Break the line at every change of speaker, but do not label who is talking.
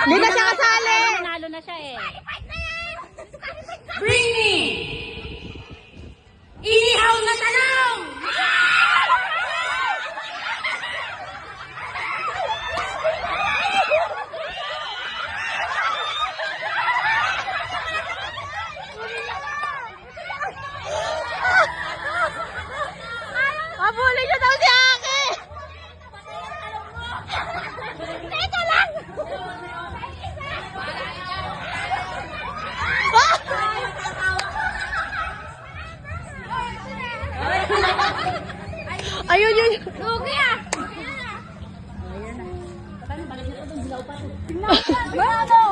Hindi na siya kasali.
Nanalo na siya eh.
Bring me! Inihaw na talong!
Habulin niyo daw si Aki. Teka lang. Ayun yun.
Lugi ah!
Balik na ito, dilaw pa ito.
Tingnan mo!